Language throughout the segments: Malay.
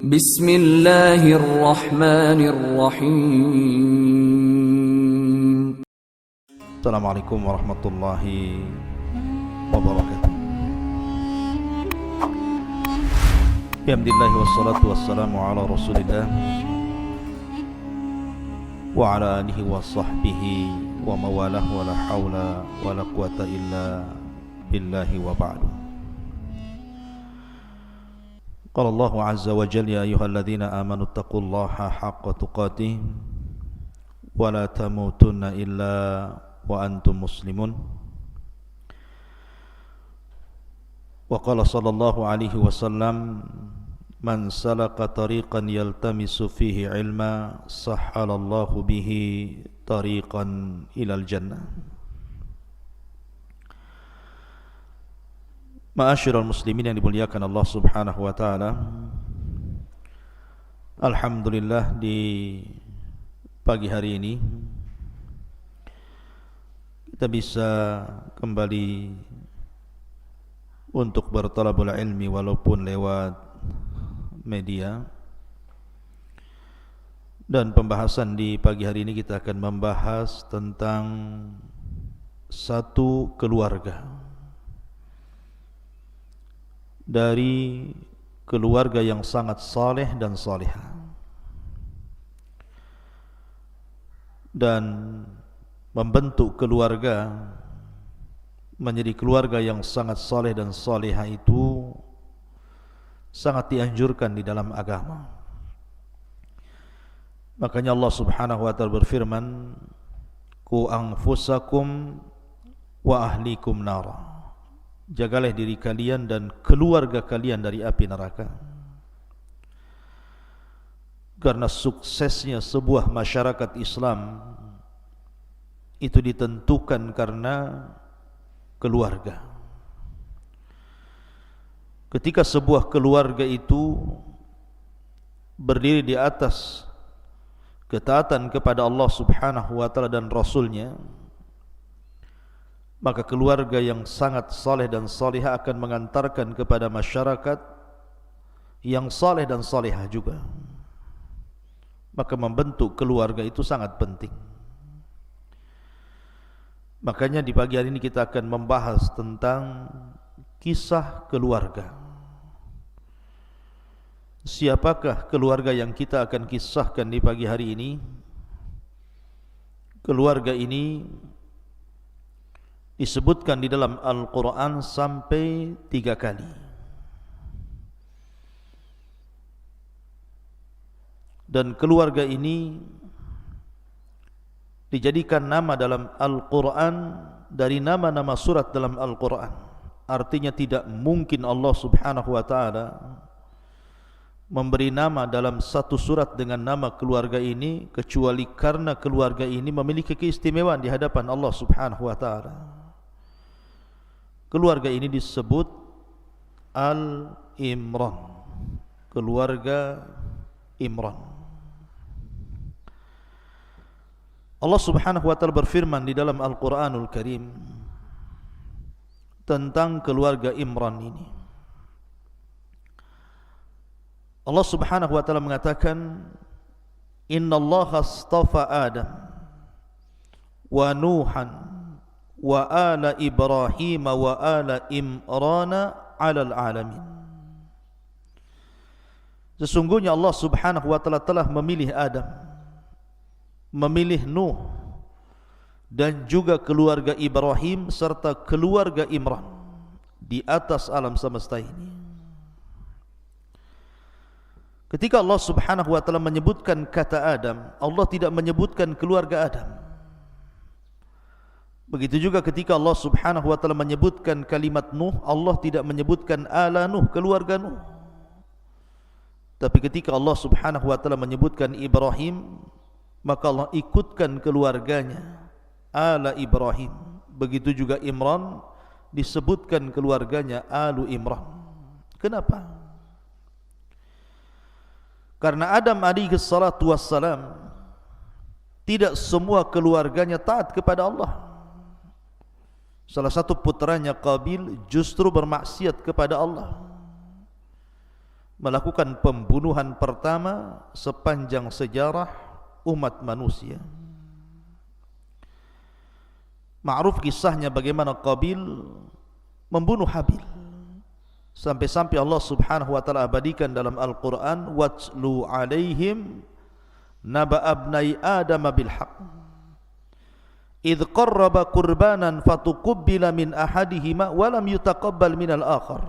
Bismillahirrahmanirrahim. Assalamualaikum warahmatullahi wabarakatuh. Alhamdulillah wassalatu wassalamu ala rasulillah wa ala alihi wa sahbihi wa mawalah wa la hawla wa la quwata illa billahi wa ba'du. Qala Allahu azza wa jalla ya ayyuhalladzina amanu taqullaha haqqa tuqatih wa la tamutunna illa wa antum muslimun. Wa qala sallallahu alaihi wasallam man salaka tariqan yaltamisu fihi ilma sahhalallahu bihi tariqan ilal jannah. Ma'asyiral muslimin yang dimuliakan Allah Subhanahu wa taala. Alhamdulillah di pagi hari ini kita bisa kembali untuk bertalabul ilmi walaupun lewat media. Dan pembahasan di pagi hari ini kita akan membahas tentang satu keluarga dari keluarga yang sangat saleh dan salihah, dan membentuk keluarga menjadi keluarga yang sangat saleh dan salihah itu sangat dianjurkan di dalam agama. Makanya Allah Subhanahu wa taala berfirman, "Qu anfusakum wa ahlikum nara." Jagalah diri kalian dan keluarga kalian dari api neraka. Karena suksesnya sebuah masyarakat Islam itu ditentukan karena keluarga. Ketika sebuah keluarga itu berdiri di atas ketaatan kepada Allah Subhanahu wa taala dan Rasulnya, maka keluarga yang sangat saleh dan salihah akan mengantarkan kepada masyarakat yang saleh dan salihah juga. Maka membentuk keluarga itu sangat penting. Makanya di pagi hari ini kita akan membahas tentang kisah keluarga. Siapakah keluarga yang kita akan kisahkan di pagi hari ini? Keluarga ini disebutkan di dalam Al-Quran sampai 3 kali. Dan keluarga ini dijadikan nama dalam Al-Quran dari nama-nama surat dalam Al-Quran. Artinya tidak mungkin Allah Subhanahu wa ta'ala memberi nama dalam satu surat dengan nama keluarga ini kecuali karena keluarga ini memiliki keistimewaan di hadapan Allah Subhanahu wa ta'ala. Keluarga ini disebut Al-Imran, keluarga Imran. Allah Subhanahu wa ta'ala berfirman di dalam Al-Quranul Karim tentang keluarga Imran ini. Allah Subhanahu wa ta'ala mengatakan, Inna Allah astafa Adam wa Nuhan wa ala Ibrahim wa ala Imrana alal alamin. Sesungguhnya Allah Subhanahu wa ta'ala telah memilih Adam, memilih Nuh, dan juga keluarga Ibrahim serta keluarga Imran di atas alam semesta ini. Ketika Allah Subhanahu wa ta'ala menyebutkan kata Adam, Allah tidak menyebutkan keluarga Adam. Begitu juga ketika Allah Subhanahu wa ta'ala menyebutkan kalimat Nuh, Allah tidak menyebutkan ala Nuh, keluarga Nuh. Tapi ketika Allah Subhanahu wa ta'ala menyebutkan Ibrahim, maka Allah ikutkan keluarganya, ala Ibrahim. Begitu juga Imran, disebutkan keluarganya alu Imran. Kenapa? Karena Adam alaihi salatu wassalam tidak semua keluarganya taat kepada Allah. Salah satu putranya Qabil justru bermaksiat kepada Allah. melakukan pembunuhan pertama sepanjang sejarah umat manusia. Ma'ruf kisahnya bagaimana Qabil membunuh Habil, sampai-sampai Allah Subhanahu wa taala abadikan dalam Al-Qur'an, watlu alaihim naba abnai adam bil haqq idh qarraba qurbanan fatuqabbala min ahadihima wa lam yutaqabbal min al-akhar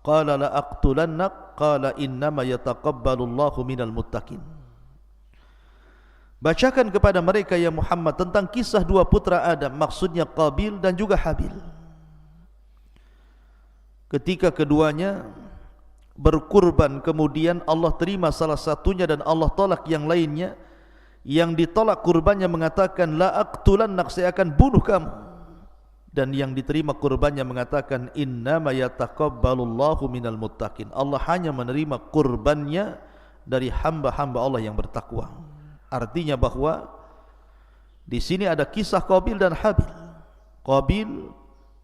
qala la aqtulannak qala innama yataqabbalu Allahu minal muttaqin. Bacakan kepada mereka ya Muhammad tentang kisah dua putra Adam, maksudnya Qabil dan juga Habil. Ketika keduanya berkurban, kemudian Allah terima salah satunya dan Allah tolak yang lainnya. Yang ditolak kurbannya mengatakan la aqtulannak, saya akan bunuh kamu. Dan yang diterima kurbannya mengatakan innama yataqabbalullahu minal muttaqin, Allah hanya menerima kurbannya dari hamba-hamba Allah yang bertakwa. Artinya bahwa di sini ada kisah Qabil dan Habil. Qabil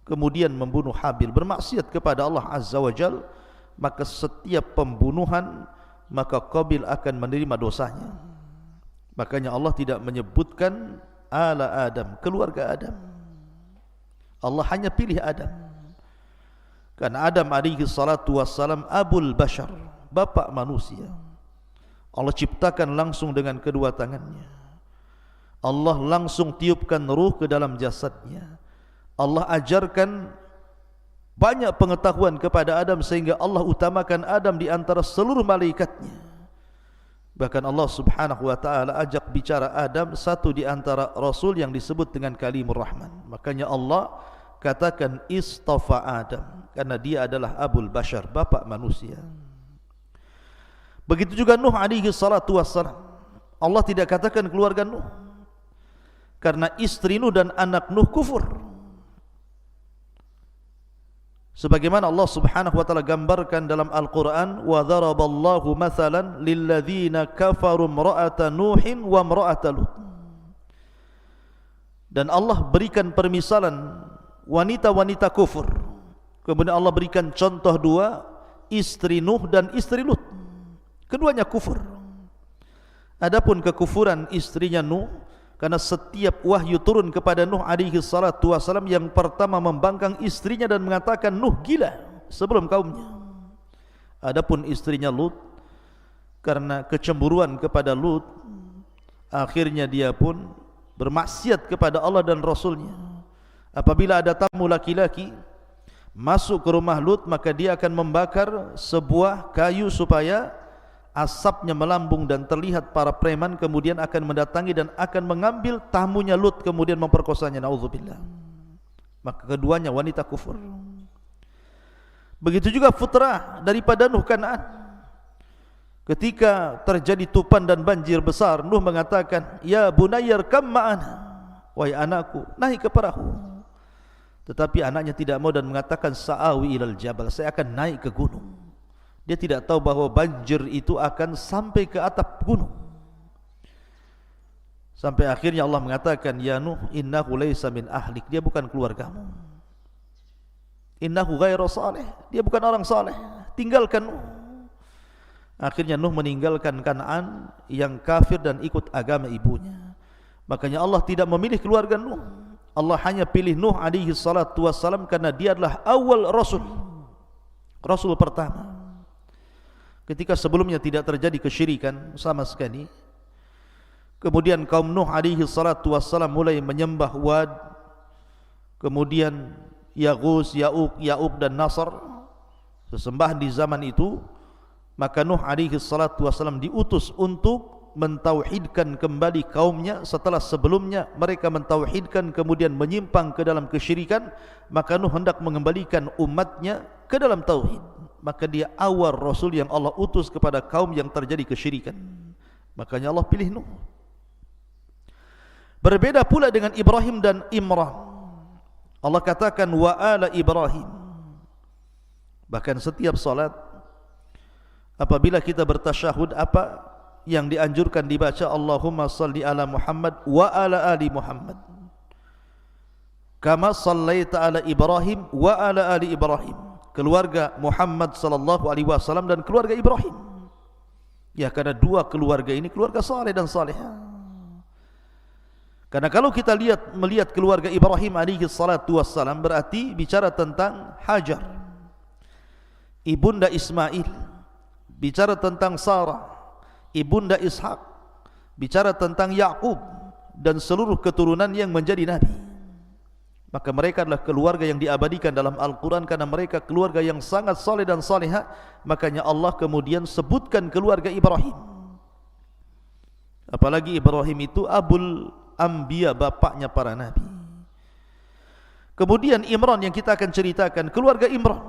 kemudian membunuh Habil, bermaksiat kepada Allah Azza wa Jal, maka setiap pembunuhan maka Qabil akan menerima dosanya. Makanya Allah tidak menyebutkan ala Adam, keluarga Adam. Allah hanya pilih Adam. Karena Adam alaihi salatu wassalam abul bashar, bapak manusia. Allah ciptakan langsung dengan kedua tangannya. Allah langsung tiupkan ruh ke dalam jasadnya. Allah ajarkan banyak pengetahuan kepada Adam sehingga Allah utamakan Adam di antara seluruh malaikatnya. Bahkan Allah Subhanahu wa taala ajak bicara Adam, satu di antara rasul yang disebut dengan Kalimur Rahman. Makanya Allah katakan istafa Adam, karena dia adalah abul bashar, bapak manusia. Begitu juga Nuh alaihi salatu wassalam. Allah tidak katakan keluarga Nuh, karena istri Nuh dan anak Nuh kufur. Sebagaimana Allah Subhanahu wa taala gambarkan dalam Al-Qur'an, wa daraballahu mathalan lilladzina kafaru imra'ata Nuhin wa imra'ata Lut. Dan Allah berikan permisalan wanita-wanita kufur. Kemudian Allah berikan contoh dua, istri Nuh dan istri Lut. Keduanya kufur. Adapun kekufuran istrinya Nuh, karena setiap wahyu turun kepada Nuh alaihi salatu wasalam, yang pertama membangkang istrinya dan mengatakan Nuh gila sebelum kaumnya. Adapun istrinya Lut, karena kecemburuan kepada Lut, akhirnya dia pun bermaksiat kepada Allah dan Rasulnya. Apabila ada tamu laki-laki masuk ke rumah Lut, maka dia akan membakar sebuah kayu supaya asapnya melambung dan terlihat para preman, kemudian akan mendatangi dan akan mengambil tamunya Lut, kemudian memperkosanya. Na'udzubillah. Maka keduanya wanita kufur. Begitu juga putra daripada Nuh, Kan'an. Ketika terjadi tupan dan banjir besar, Nuh mengatakan, ya bunayyar kam ma'ana, wahai anakku, naik ke perahu. Tetapi anaknya tidak mau dan mengatakan sa'awi ilal jabal, saya akan naik ke gunung. Dia tidak tahu bahwa banjir itu akan sampai ke atap gunung. Sampai akhirnya Allah mengatakan, ya Nuh, innahu laysa min ahlik, dia bukan keluargamu. Innahu ghairu salih, dia bukan orang saleh, tinggalkan Nuh. Akhirnya Nuh meninggalkan Kan'an yang kafir dan ikut agama ibunya. Makanya Allah tidak memilih keluarga Nuh. Allah hanya pilih Nuh alaihi salatu wassalam karena dia adalah awal rasul, rasul pertama. Ketika sebelumnya tidak terjadi kesyirikan sama sekali, kemudian kaum Nuh alaihi salatu wassalam mulai menyembah Wad, kemudian Yaghus, Ya'uq dan Nasr, sesembahan di zaman itu. Maka Nuh alaihi salatu wassalam diutus untuk mentauhidkan kembali kaumnya setelah sebelumnya mereka mentauhidkan kemudian menyimpang ke dalam kesyirikan. Maka Nuh hendak mengembalikan umatnya ke dalam tauhid. Maka dia awal rasul yang Allah utus kepada kaum yang terjadi kesyirikan. Makanya Allah pilih Nuh. Berbeda pula dengan Ibrahim dan Imran. Allah katakan wa ala Ibrahim. Bahkan setiap salat apabila kita bertasyahud, apa yang dianjurkan dibaca? Allahumma salli ala Muhammad wa ala ali Muhammad kama sallaita ala Ibrahim wa ala ali Ibrahim keluarga Muhammad sallallahu alaihi wasallam dan keluarga Ibrahim. Ya, karena dua keluarga ini keluarga saleh dan salihah. Karena kalau kita melihat keluarga Ibrahim alaihi salatu wassalam, berarti bicara tentang Hajar, ibunda Ismail, bicara tentang Sarah, ibunda Ishak, bicara tentang Yakub dan seluruh keturunan yang menjadi nabi. Maka mereka adalah keluarga yang diabadikan dalam Al-Quran karena mereka keluarga yang sangat saleh dan salihah. Makanya Allah kemudian sebutkan keluarga Ibrahim. Apalagi Ibrahim itu Abul Anbiya, bapaknya para nabi. Kemudian Imran yang kita akan ceritakan, keluarga Imran.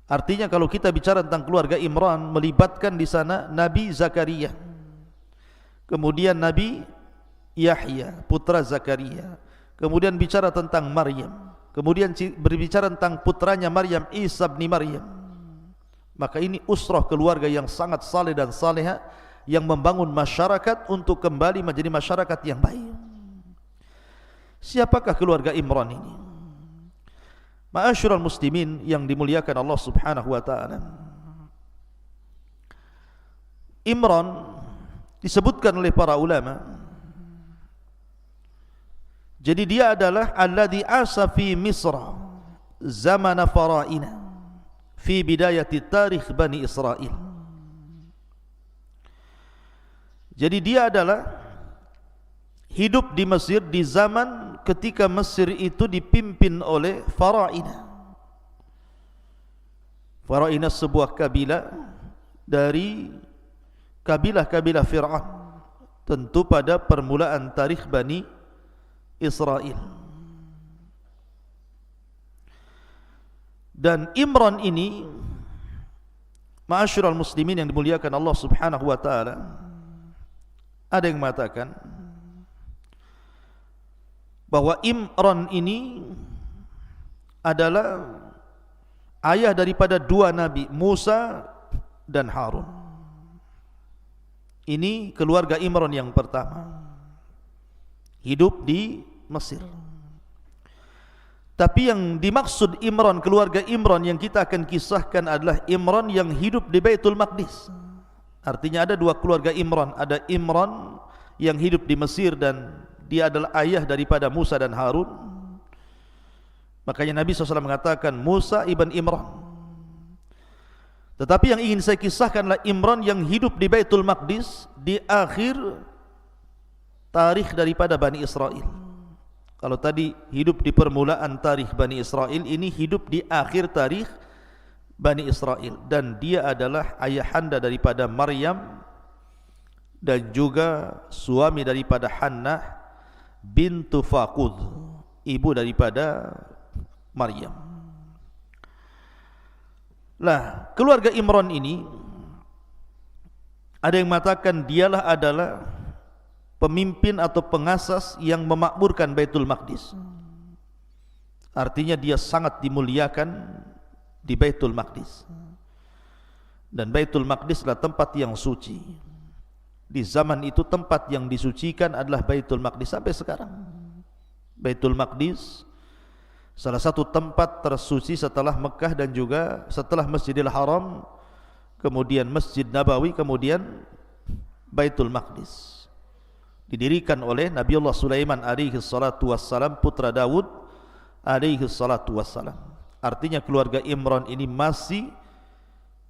Artinya kalau kita bicara tentang keluarga Imran, melibatkan di sana Nabi Zakaria, kemudian Nabi Yahya putra Zakaria, kemudian bicara tentang Maryam, kemudian berbicara tentang putranya Maryam, Isa bin Maryam. Maka ini usrah keluarga yang sangat saleh dan salihah, yang membangun masyarakat untuk kembali menjadi masyarakat yang baik. Siapakah keluarga Imran ini? Ma'asyiral muslimin yang dimuliakan Allah Subhanahu wa taala, Imran disebutkan oleh para ulama, jadi dia adalah alladhi asa fi Misra zamana fara'ina fi bidayati tarikh Bani Israel. Jadi dia adalah hidup di Mesir di zaman ketika Mesir itu dipimpin oleh Fara'ina. Fara'ina sebuah kabilah dari kabilah-kabilah Fir'aun, tentu pada permulaan tarikh Bani Israel. Dan Imran ini, ma'asyiral muslimin yang dimuliakan Allah Subhanahu wa taala, ada yang mengatakan bahwa Imran ini adalah ayah daripada dua nabi, Musa dan Harun. Ini keluarga Imran yang pertama, hidup di Mesir. Tapi yang dimaksud Imran, keluarga Imran yang kita akan kisahkan adalah Imran yang hidup di Baitul Maqdis. Artinya ada dua keluarga Imran. Ada Imran yang hidup di Mesir dan dia adalah ayah daripada Musa dan Harun. Makanya Nabi SAW mengatakan Musa ibn Imran. Tetapi yang ingin saya kisahkan adalah Imran yang hidup di Baitul Maqdis di akhir tarikh daripada Bani Israel. Kalau tadi hidup di permulaan tarikh Bani Israel, ini hidup di akhir tarikh Bani Israel. Dan dia adalah ayahanda daripada Maryam dan juga suami daripada Hannah bintu Faqud, ibu daripada Maryam. Lah, keluarga Imran ini ada yang mengatakan dialah adalah pemimpin atau pengasas yang memakmurkan Baitul Maqdis. Artinya dia sangat dimuliakan di Baitul Maqdis. Dan Baitul Maqdis adalah tempat yang suci. Di zaman itu tempat yang disucikan adalah Baitul Maqdis sampai sekarang. Baitul Maqdis salah satu tempat tersuci setelah Mekah dan juga setelah Masjidil Haram, kemudian Masjid Nabawi, kemudian Baitul Maqdis. Didirikan oleh Nabiullah Sulaiman alaihi salatu wassalam, putra Daud alaihi salatu wassalam. Artinya keluarga Imran ini masih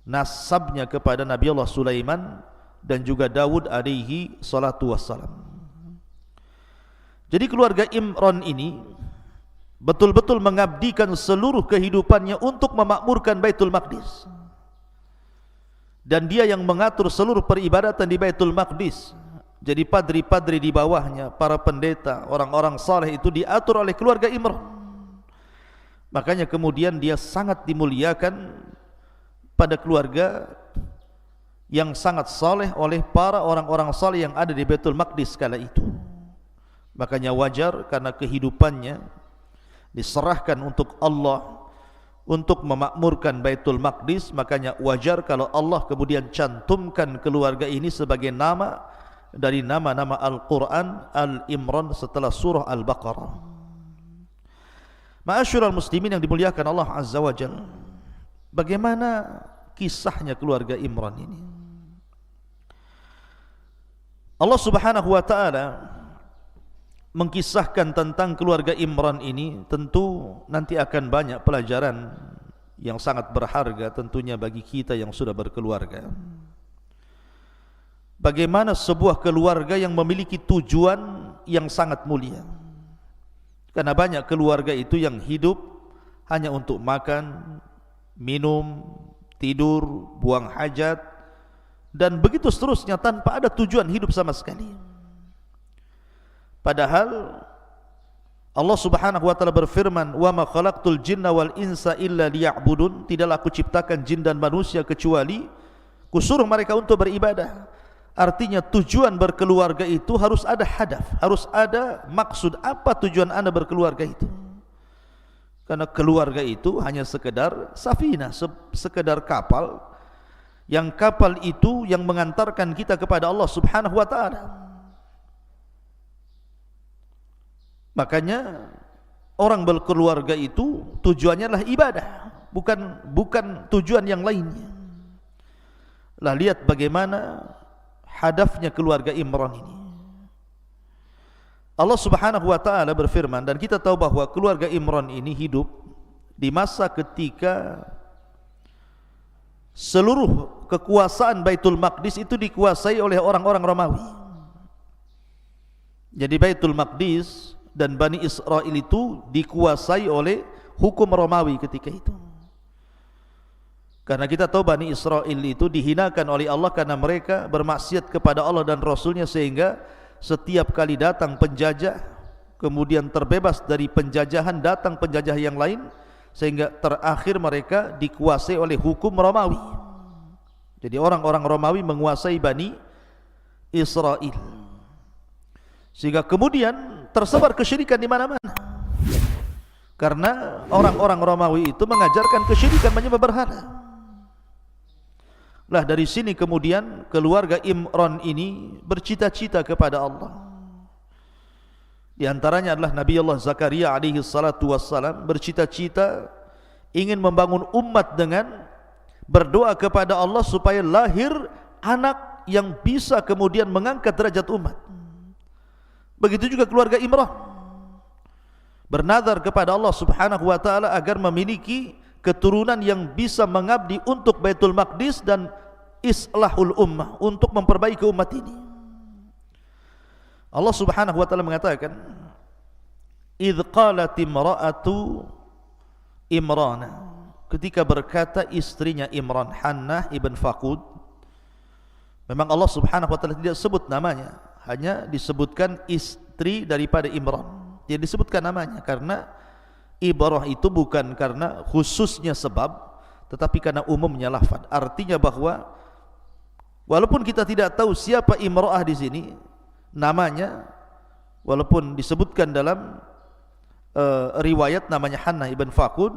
nasabnya kepada Nabiullah Sulaiman dan juga Daud alaihi salatu wassalam. Jadi keluarga Imran ini betul-betul mengabdikan seluruh kehidupannya untuk memakmurkan Baitul Maqdis. Dan dia yang mengatur seluruh peribadatan di Baitul Maqdis. Jadi padri-padri di bawahnya, para pendeta, orang-orang saleh itu diatur oleh keluarga Imran. Makanya kemudian dia sangat dimuliakan pada keluarga yang sangat saleh oleh para orang-orang saleh yang ada di Baitul Maqdis kala itu. Makanya wajar karena kehidupannya diserahkan untuk Allah, untuk memakmurkan Baitul Maqdis. Makanya wajar kalau Allah kemudian cantumkan keluarga ini sebagai nama dari nama-nama Al-Quran Al-Imran setelah surah Al-Baqarah. Ma'asyiral muslimin yang dimuliakan Allah Azza wa Jalla, bagaimana kisahnya keluarga Imran ini? Allah Subhanahu wa taala mengkisahkan tentang keluarga Imran ini, tentu nanti akan banyak pelajaran yang sangat berharga tentunya bagi kita yang sudah berkeluarga. Bagaimana sebuah keluarga yang memiliki tujuan yang sangat mulia. Karena banyak keluarga itu yang hidup hanya untuk makan, minum, tidur, buang hajat, dan begitu seterusnya tanpa ada tujuan hidup sama sekali. Padahal Allah Subhanahu wa taala berfirman, "Wa ma khalaqtul jinna wal insa illa liya'budun." Tidaklah aku ciptakan jin dan manusia kecuali kusuruh mereka untuk beribadah. Artinya tujuan berkeluarga itu harus ada hadaf, harus ada maksud. Apa tujuan Anda berkeluarga itu? Karena keluarga itu hanya sekedar safinah, sekedar kapal, yang kapal itu yang mengantarkan kita kepada Allah Subhanahu wa taala. Makanya orang berkeluarga itu tujuannya adalah ibadah, bukan tujuan yang lainnya. Lah lihat bagaimana hadafnya keluarga Imran ini. Allah Subhanahu wa taala berfirman, dan kita tahu bahwa keluarga Imran ini hidup di masa ketika seluruh kekuasaan Baitul Maqdis itu dikuasai oleh orang-orang Romawi. Jadi Baitul Maqdis dan Bani Israel itu dikuasai oleh hukum Romawi ketika itu. Karena kita tahu Bani Israel itu dihinakan oleh Allah karena mereka bermaksiat kepada Allah dan Rasulnya, sehingga setiap kali datang penjajah, kemudian terbebas dari penjajahan, datang penjajah yang lain, sehingga terakhir mereka dikuasai oleh hukum Romawi. Jadi orang-orang Romawi menguasai Bani Israel, sehingga kemudian tersebar kesyirikan di mana-mana. Karena orang-orang Romawi itu mengajarkan kesyirikan, menyembah berhala. Lah dari sini kemudian keluarga Imran ini bercita-cita kepada Allah. Di antaranya adalah Nabi Allah Zakaria alaihi salatu wassalam bercita-cita ingin membangun umat dengan berdoa kepada Allah supaya lahir anak yang bisa kemudian mengangkat derajat umat. Begitu juga keluarga Imran bernazar kepada Allah Subhanahu wa taala agar memiliki keturunan yang bisa mengabdi untuk Baitul Maqdis dan islahul ummah, untuk memperbaiki umat ini. Allah Subhanahu wa taala mengatakan, "Idz qalat imra'atu Imran," ketika berkata istrinya Imran, Hannah ibn Faqud. Memang Allah Subhanahu wa taala tidak sebut namanya, hanya disebutkan istri daripada Imran. Dia disebutkan namanya karena ibarah itu bukan karena khususnya sebab, tetapi karena umumnya lafaz. Artinya bahwa walaupun kita tidak tahu siapa imra'ah di sini namanya, walaupun disebutkan dalam riwayat namanya Hannah ibn Faqud,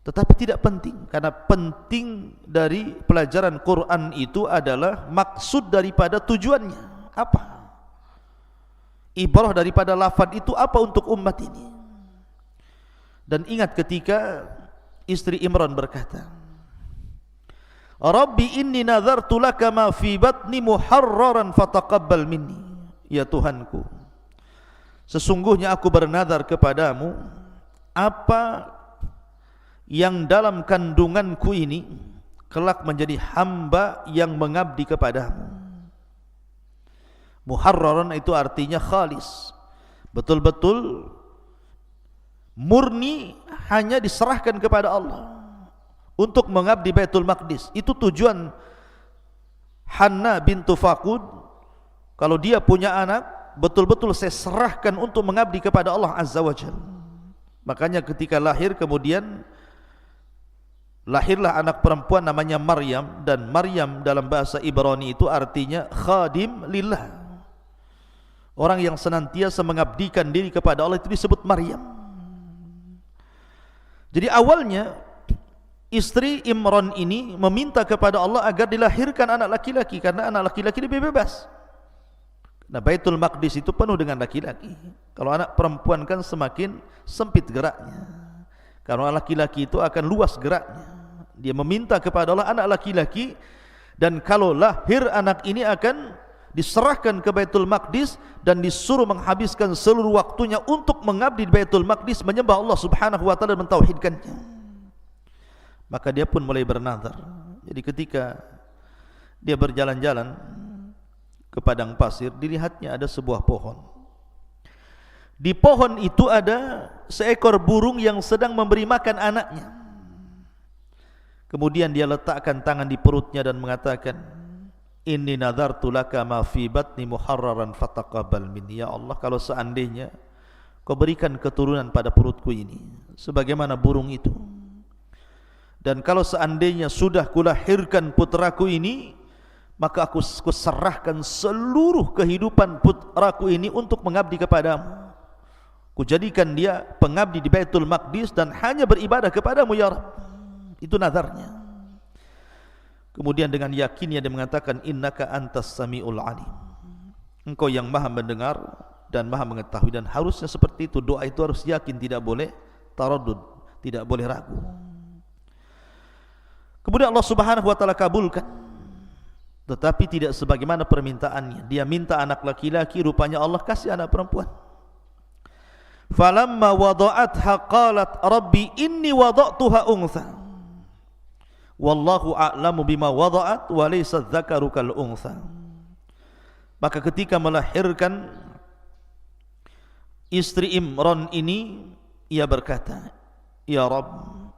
tetapi tidak penting, karena penting dari pelajaran Quran itu adalah maksud daripada tujuannya apa, ibarah daripada lafaz itu apa untuk umat ini. Dan ingat ketika istri Imran berkata, "Rabbi inni nazartu laka ma fi batni muharraran fataqabbal minni." Ya Tuhanku, sesungguhnya aku bernazar kepadamu apa yang dalam kandunganku ini kelak menjadi hamba yang mengabdi kepadamu. Muharraran itu artinya khalis, betul-betul murni, hanya diserahkan kepada Allah untuk mengabdi Baitul Maqdis. Itu tujuan Hannah bintu Faqud. Kalau dia punya anak, betul-betul saya serahkan untuk mengabdi kepada Allah Azza wa Jalla. Makanya ketika lahir kemudian lahirlah anak perempuan namanya Maryam, dan Maryam dalam bahasa Ibrani itu artinya khadim lillah, orang yang senantiasa mengabdikan diri kepada Allah, itu disebut Maryam. Jadi awalnya istri Imran ini meminta kepada Allah agar dilahirkan anak laki-laki, karena anak laki-laki lebih bebas. Nah, Baitul Maqdis itu penuh dengan laki-laki. Kalau anak perempuan kan semakin sempit geraknya. Kalau laki-laki itu akan luas geraknya. Dia meminta kepada Allah anak laki-laki, dan kalau lahir anak ini akan diserahkan ke Baitul Maqdis dan disuruh menghabiskan seluruh waktunya untuk mengabdi di Baitul Maqdis, menyembah Allah Subhanahu wa taala dan mentauhidkannya. Maka dia pun mulai bernazar. Jadi ketika dia berjalan-jalan ke padang pasir, dilihatnya ada sebuah pohon. Di pohon itu ada seekor burung yang sedang memberi makan anaknya. Kemudian dia letakkan tangan di perutnya dan mengatakan, inni nadartu laka ma fi batni muharraran fataqabbal minni. Ya Allah, kalau seandainya kau berikan keturunan pada perutku ini sebagaimana burung itu, dan kalau seandainya sudah kulahirkan putraku ini, maka aku serahkan seluruh kehidupan putraku ini untuk mengabdi kepadamu. Kujadikan dia pengabdi di Baitul Maqdis dan hanya beribadah kepadamu ya Rabb. Itu nazarnya. Kemudian dengan yakinnya dia mengatakan, innaka antas sami'ul alim. Engkau yang maha mendengar dan maha mengetahui. Dan harusnya seperti itu. Doa itu harus yakin, tidak boleh taraddud, tidak boleh ragu. Kemudian Allah Subhanahu wa taala kabulkan, tetapi tidak sebagaimana permintaannya. Dia minta anak laki-laki, rupanya Allah kasih anak perempuan. Falamma wada'atha qalat rabbi inni wada'tuha untha wallahu a'lamu bima wada'at wa laysa dzakaru kal untha. Maka ketika melahirkan istri Imran ini, ia berkata, ya Rabb,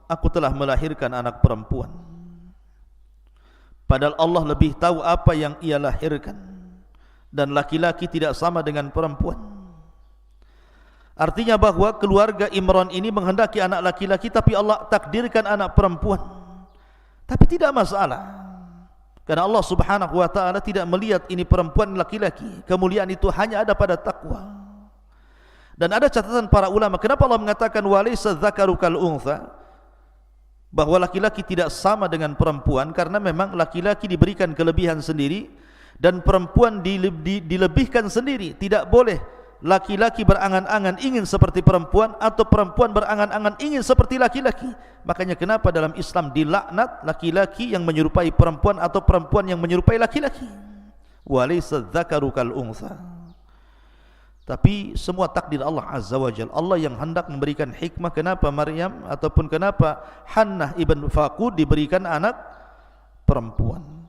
aku telah melahirkan anak perempuan, padahal Allah lebih tahu apa yang ia lahirkan, dan laki-laki tidak sama dengan perempuan. Artinya bahwa keluarga Imran ini menghendaki anak laki-laki, tapi Allah takdirkan anak perempuan. Tapi tidak masalah, karena Allah Subhanahu wa taala tidak melihat ini perempuan laki-laki. Kemuliaan itu hanya ada pada takwa. Dan ada catatan para ulama, kenapa Allah mengatakan walaysa dzakaru kal untha, bahwa laki-laki tidak sama dengan perempuan, karena memang laki-laki diberikan kelebihan sendiri dan perempuan dilebihkan sendiri. Tidak boleh laki-laki berangan-angan ingin seperti perempuan atau perempuan berangan-angan ingin seperti laki-laki. Makanya kenapa dalam Islam dilaknat laki-laki yang menyerupai perempuan atau perempuan yang menyerupai laki-laki. Walaysa dzakaru kal untha. Tapi semua takdir Allah Azza wa Jalla. Allah yang hendak memberikan hikmah kenapa Maryam ataupun kenapa Hannah ibn Faqud diberikan anak perempuan.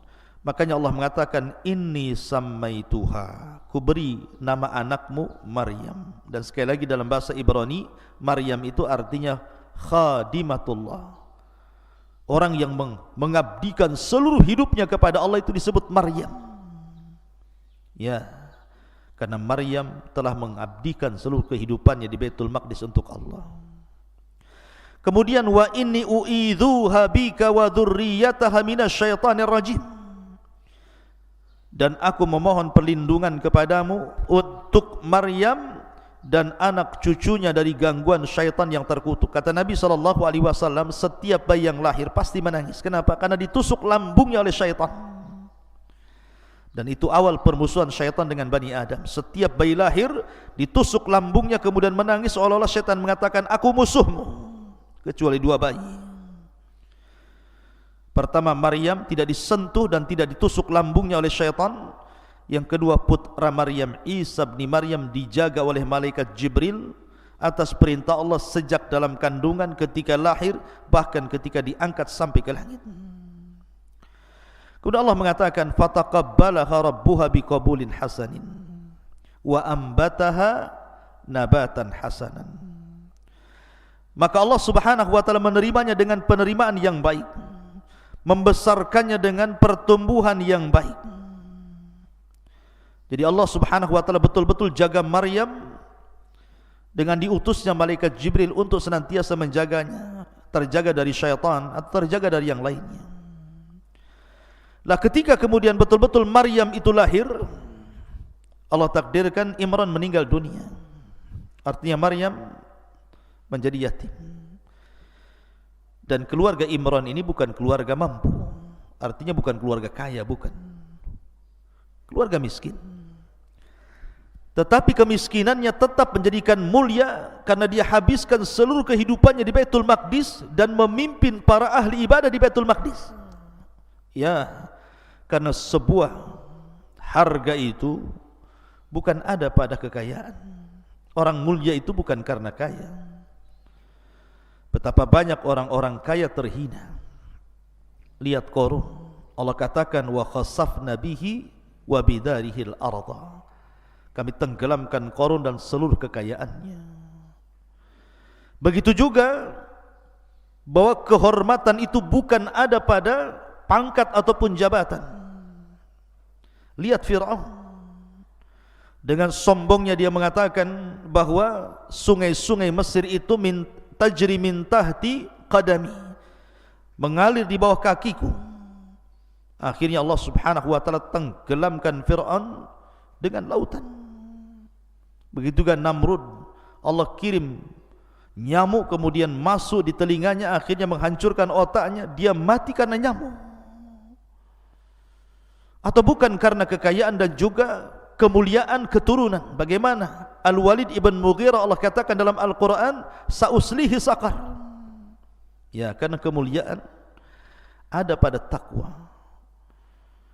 Makanya Allah mengatakan, inni sammaituha, ku beri nama anakmu Maryam. Dan sekali lagi dalam bahasa Ibrani, Maryam itu artinya khadimatullah. Orang yang mengabdikan seluruh hidupnya kepada Allah itu disebut Maryam. Ya, karena Maryam telah mengabdikan seluruh kehidupannya di Baitul Maqdis untuk Allah. Kemudian wa inni u'idzuha bika wa dzurriyyataha minasyaitonir rajim. Dan aku memohon perlindungan kepadamu untuk Maryam dan anak cucunya dari gangguan syaitan yang terkutuk. Kata Nabi SAW, setiap bayi yang lahir pasti menangis. Kenapa? Karena ditusuk lambungnya oleh syaitan. Dan itu awal permusuhan syaitan dengan Bani Adam. Setiap bayi lahir ditusuk lambungnya kemudian menangis, seolah-olah syaitan mengatakan, aku musuhmu. Kecuali dua bayi. Pertama, Maryam tidak disentuh dan tidak ditusuk lambungnya oleh syaitan. Yang kedua, putra Maryam, Isa bin Maryam, dijaga oleh malaikat Jibril atas perintah Allah sejak dalam kandungan, ketika lahir, bahkan ketika diangkat sampai ke langit. Kemudian Allah mengatakan, fataqabbalaha rabbuha biqabulin hasanin wa ambataha nabatan hasanan. Maka Allah Subhanahu wa taala menerimanya dengan penerimaan yang baik, membesarkannya dengan pertumbuhan yang baik. Jadi Allah Subhanahu wa taala betul-betul jaga Maryam dengan diutusnya malaikat Jibril untuk senantiasa menjaganya, terjaga dari syaitan atau terjaga dari yang lainnya. Lah ketika kemudian betul-betul Maryam itu lahir, Allah takdirkan Imran meninggal dunia. Artinya Maryam menjadi yatim. Dan keluarga Imran ini bukan keluarga mampu. Artinya bukan keluarga kaya, bukan. Keluarga miskin. tetapi kemiskinannya tetap menjadikan mulia karena dia habiskan seluruh kehidupannya di Baitul Maqdis dan memimpin para ahli ibadah di Baitul Maqdis. Ya, karena sebuah harga itu bukan ada pada kekayaan. Orang mulia itu bukan karena kaya. Betapa banyak orang-orang kaya terhina. Lihat Qarun, Allah katakan wa khasafna bihi wa bidarihil arda. Kami tenggelamkan Qarun dan seluruh kekayaannya. Begitu juga bahwa kehormatan itu bukan ada pada pangkat ataupun jabatan. Lihat Fir'aun, dengan sombongnya dia mengatakan bahwa sungai-sungai Mesir itu tajri min tahti qadami, mengalir di bawah kakiku. Akhirnya Allah Subhanahu wa taala tenggelamkan Fir'aun dengan lautan. Begitu juga Namrud, Allah kirim nyamuk kemudian masuk di telinganya, akhirnya menghancurkan otaknya, dia mati karena nyamuk. Atau bukan karena kekayaan dan juga kemuliaan keturunan. Bagaimana Al-Walid ibn Mughirah, Allah katakan dalam Al-Quran, sa'uslihi saqar. Ya, karena kemuliaan ada pada takwa,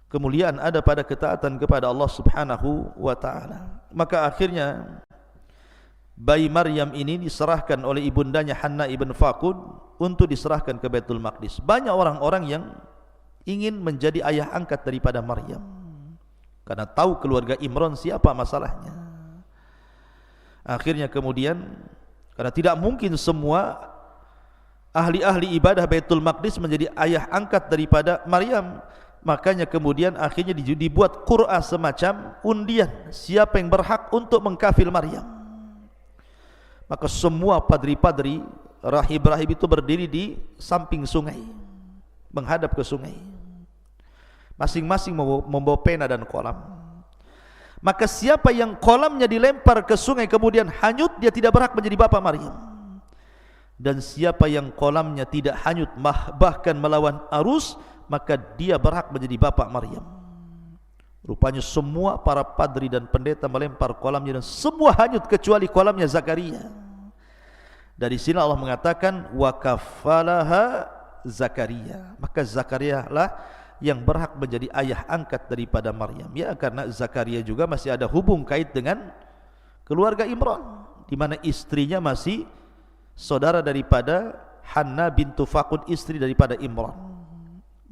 kemuliaan ada pada ketaatan kepada Allah Subhanahu wa ta'ala. Maka akhirnya bayi Maryam ini diserahkan oleh ibundanya Hanna ibn Faqud untuk diserahkan ke Baitul Maqdis. Banyak orang-orang yang ingin menjadi ayah angkat daripada Maryam karena tahu keluarga Imran siapa masalahnya. Akhirnya kemudian, karena tidak mungkin semua ahli-ahli ibadah Baitul Maqdis menjadi ayah angkat daripada Maryam, makanya kemudian akhirnya dibuat qur'ah, semacam undian siapa yang berhak untuk mengkafil Maryam. Maka semua padri-padri, rahib-rahib itu berdiri di samping sungai, menghadap ke sungai, masing-masing membawa pena dan kolam. Maka siapa yang kolamnya dilempar ke sungai kemudian hanyut, dia tidak berhak menjadi bapa Maryam. Dan siapa yang kolamnya tidak hanyut bahkan melawan arus, maka dia berhak menjadi bapa Maryam. Rupanya semua para padri dan pendeta melempar kolamnya dan semua hanyut kecuali kolamnya Zakaria. Dari sini Allah mengatakan wa kafalaha Zakaria, maka Zakaria lah yang berhak menjadi ayah angkat daripada Maryam. Ya, karena Zakaria juga masih ada hubung kait dengan keluarga Imran, di mana istrinya masih saudara daripada Hanna bintu Faqud, istri daripada Imran.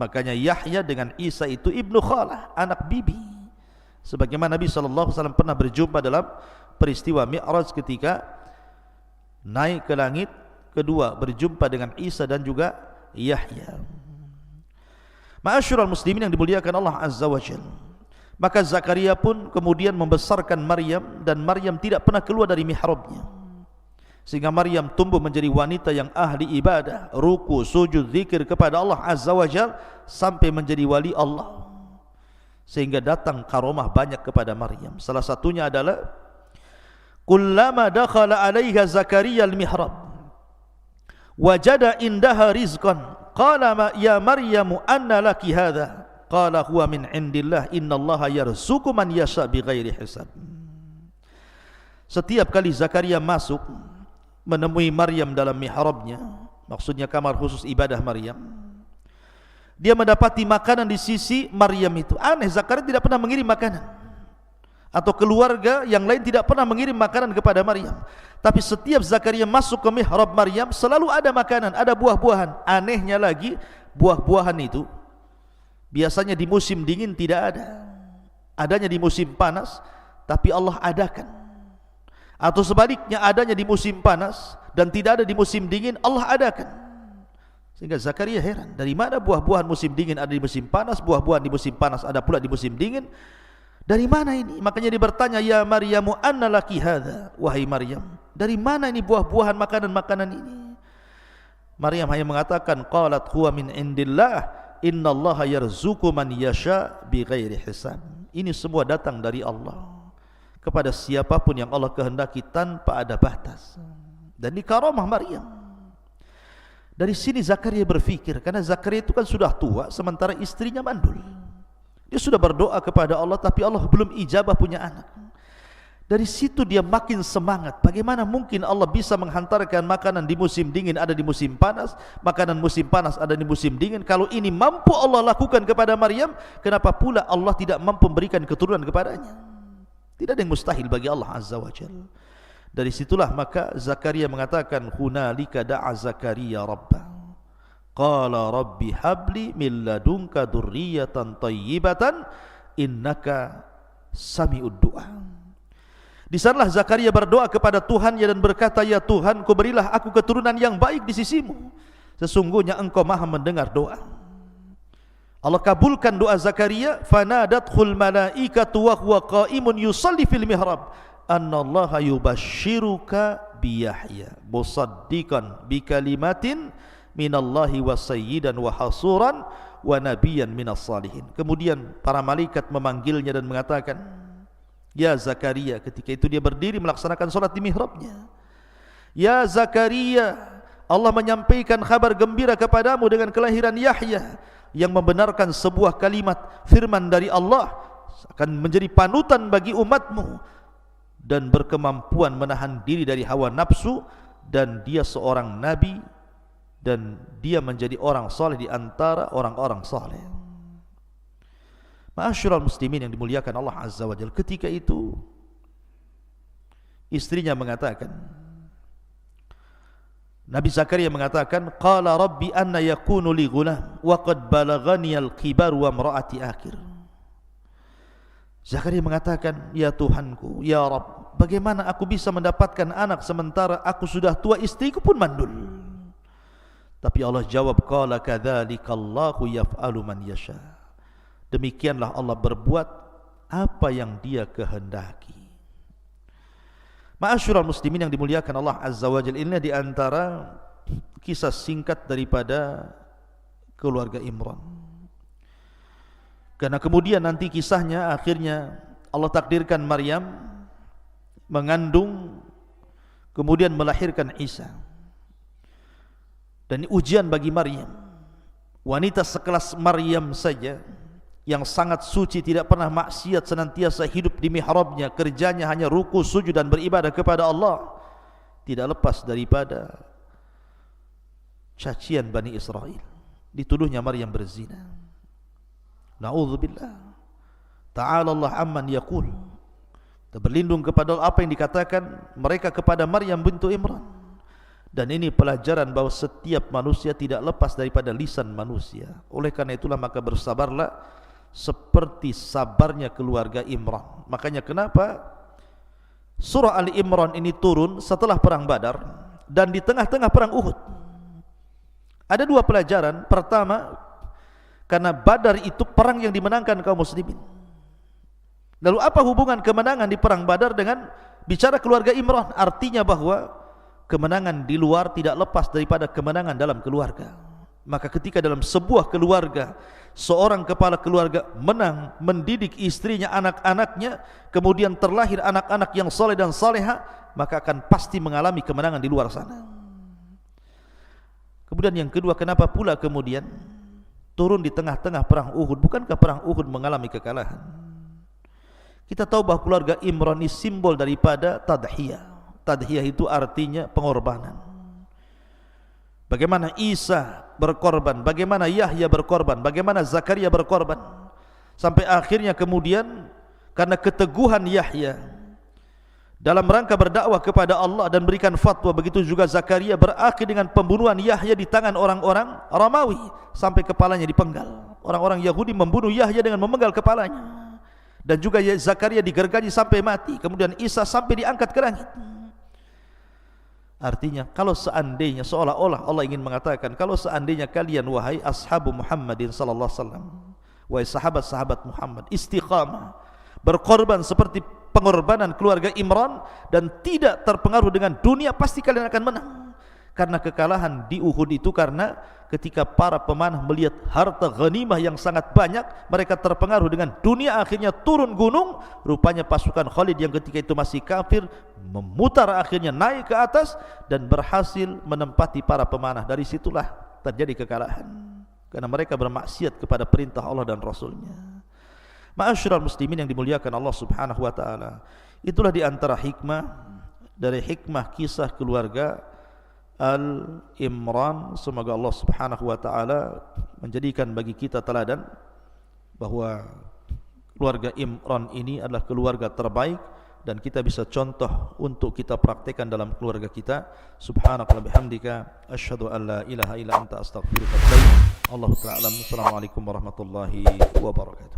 Makanya Yahya dengan Isa itu ibnu khalah, anak bibi. Sebagaimana Nabi SAW pernah berjumpa dalam peristiwa Mi'raj ketika naik ke langit kedua, berjumpa dengan Isa dan juga Yahya. Ma'asyiral muslimin yang dimuliakan Allah Azza wa Jalla, maka Zakaria pun kemudian membesarkan Maryam, dan Maryam tidak pernah keluar dari mihrabnya, sehingga Maryam tumbuh menjadi wanita yang ahli ibadah, ruku, sujud, zikir kepada Allah Azza wa Jalla, sampai menjadi wali Allah, sehingga datang karomah banyak kepada Maryam. Salah satunya adalah kullama dakhala 'alaiha Zakaria al-mihrab wajada indaha rizqan qala ma ya Maryamu anna laki hadha qala huwa min indillah innallaha yarzuqu man yasha bighairi hisab. Setiap kali Zakaria masuk menemui Maryam dalam mihrabnya, maksudnya kamar khusus ibadah Maryam, dia mendapati makanan di sisi Maryam itu. Aneh, Zakaria tidak pernah mengirim makanan, atau keluarga yang lain tidak pernah mengirim makanan kepada Maryam. Tapi setiap Zakaria masuk ke mihrab Maryam, selalu ada makanan, ada buah-buahan. Anehnya lagi, buah-buahan itu biasanya di musim dingin tidak ada, adanya di musim panas, tapi Allah adakan. Atau sebaliknya, adanya di musim panas dan tidak ada di musim dingin, Allah adakan. Sehingga Zakaria heran, dari mana buah-buahan musim dingin ada di musim panas, buah-buahan di musim panas ada pula di musim dingin, dari mana ini? Makanya dia bertanya, ya Maryamu anna laki hadha, wahai Maryam, dari mana ini buah-buahan makanan-makanan ini? Maryam hanya mengatakan, qalat huwa min indillah innallaha yarzuqu man yasha bighairi hisab. Ini semua datang dari Allah kepada siapapun yang Allah kehendaki tanpa ada batas. Dan ini karamah Maryam. Dari sini Zakaria berfikir, karena Zakaria itu kan sudah tua sementara istrinya mandul. Dia sudah berdoa kepada Allah tapi Allah belum ijabah punya anak. Dari situ dia makin semangat. Bagaimana mungkin Allah bisa menghantarkan makanan di musim dingin ada di musim panas, makanan musim panas ada di musim dingin? Kalau ini mampu Allah lakukan kepada Maryam, kenapa pula Allah tidak mampu memberikan keturunan kepadanya? Tidak ada yang mustahil bagi Allah Azza wa Jalla. Dari situlah maka Zakaria mengatakan, hunalika da'a Zakaria rabbah, qala rabbi habli min ladunka dzurriyyatan thayyibatan innaka sami'ud du'a. Di sanalah Zakaria berdoa kepada Tuhannya dan berkata, ya Tuhan, ku berilah aku keturunan yang baik di sisimu, sesungguhnya engkau maha mendengar doa. Allah kabulkan doa Zakaria. Fanadathul malaikatu wa huwa qa'imun yusalli fil mihrab annallaha yubashshiruka bi Yahya musaddiqan bi kalimatin minallahi wa sayyidan wa hasuran wa nabiyyan minas salihin. Kemudian para malaikat memanggilnya dan mengatakan, ya Zakaria, ketika itu dia berdiri melaksanakan solat di mihrabnya. Ya Zakaria, Allah menyampaikan kabar gembira kepadamu dengan kelahiran Yahya yang membenarkan sebuah kalimat firman dari Allah, akan menjadi panutan bagi umatmu dan berkemampuan menahan diri dari hawa nafsu, dan dia seorang nabi dan dia menjadi orang saleh di antara orang-orang saleh. Ma'asyiral muslimin yang dimuliakan Allah Azza wa Jalla, ketika itu istrinya mengatakan, Nabi Zakaria mengatakan, qala rabbi anna yakunu li ghulam wa qad balaghani al-kibar wa imraati akhir. Zakaria mengatakan, ya Tuhanku, ya Rabb, bagaimana aku bisa mendapatkan anak sementara aku sudah tua, istriku pun mandul? Tapi Allah jawab, qala kadzalikallahu yaf'alu man yasha. Demikianlah Allah berbuat apa yang dia kehendaki. Ma'asyiral muslimin yang dimuliakan Allah Azza wa Jalla, ini di antara kisah singkat daripada keluarga Imran. Karena kemudian nanti kisahnya akhirnya Allah takdirkan Maryam mengandung, kemudian melahirkan Isa. Dan ini ujian bagi Maryam. Wanita sekelas Maryam saja yang sangat suci, tidak pernah maksiat, senantiasa hidup di mihrabnya, kerjanya hanya ruku, sujud dan beribadah kepada Allah, tidak lepas daripada cacian Bani Israel. Dituduhnya Maryam berzina. Na'udzubillah. Ta'ala Allah amman yaqul. Kita berlindung kepada apa yang dikatakan mereka kepada Maryam bintu Imran. Dan ini pelajaran bahwa setiap manusia tidak lepas daripada lisan manusia. Oleh karena itulah maka bersabarlah seperti sabarnya keluarga Imran. Makanya kenapa surah Ali Imran ini turun setelah perang Badar dan di tengah-tengah perang Uhud. Ada dua pelajaran. Pertama, karena Badar itu perang yang dimenangkan kaum muslimin. Lalu apa hubungan kemenangan di perang Badar dengan bicara keluarga Imran? Artinya bahwa kemenangan di luar tidak lepas daripada kemenangan dalam keluarga. Maka ketika dalam sebuah keluarga seorang kepala keluarga menang mendidik istrinya, anak-anaknya, kemudian terlahir anak-anak yang soleh dan saleha, maka akan pasti mengalami kemenangan di luar sana. Kemudian yang kedua, kenapa pula kemudian turun di tengah-tengah perang Uhud? Bukankah perang Uhud mengalami kekalahan? Kita tahu bahwa keluarga Imran ini simbol daripada tadhiyah. Tadhiyah itu artinya pengorbanan. Bagaimana Isa berkorban, bagaimana Yahya berkorban, bagaimana Zakaria berkorban, sampai akhirnya kemudian karena keteguhan Yahya dalam rangka berdakwah kepada Allah dan berikan fatwa, begitu juga Zakaria, berakhir dengan pembunuhan Yahya di tangan orang-orang Romawi sampai kepalanya dipenggal. Orang-orang Yahudi membunuh Yahya dengan memenggal kepalanya, dan juga Zakaria digergaji sampai mati, kemudian Isa sampai diangkat ke langit. Artinya kalau seandainya, seolah-olah Allah ingin mengatakan, kalau seandainya kalian wahai ashabu Muhammadin sallallahu alaihi wasallam, wahai sahabat-sahabat Muhammad, istiqamah, berkorban seperti pengorbanan keluarga Imran dan tidak terpengaruh dengan dunia, pasti kalian akan menang. Karena kekalahan di Uhud itu karena ketika para pemanah melihat harta ghanimah yang sangat banyak, mereka terpengaruh dengan dunia, akhirnya turun gunung. Rupanya pasukan Khalid yang ketika itu masih kafir memutar, akhirnya naik ke atas dan berhasil menempati para pemanah. Dari situlah terjadi kekalahan, karena mereka bermaksiat kepada perintah Allah dan Rasulnya. Ma'asyiral muslimin yang dimuliakan Allah Subhanahu wa taala, itulah di antara hikmah dari hikmah kisah keluarga Al-Imran. Semoga Allah Subhanahu wa taala menjadikan bagi kita teladan bahwa keluarga Imran ini adalah keluarga terbaik dan kita bisa contoh untuk kita praktekkan dalam keluarga kita. Subhanakallahumma bihamdika asyhadu an la ilaha illa anta astaghfiruka wa atubu ilaik. Allahu ta'ala. Assalamualaikum warahmatullahi wabarakatuh.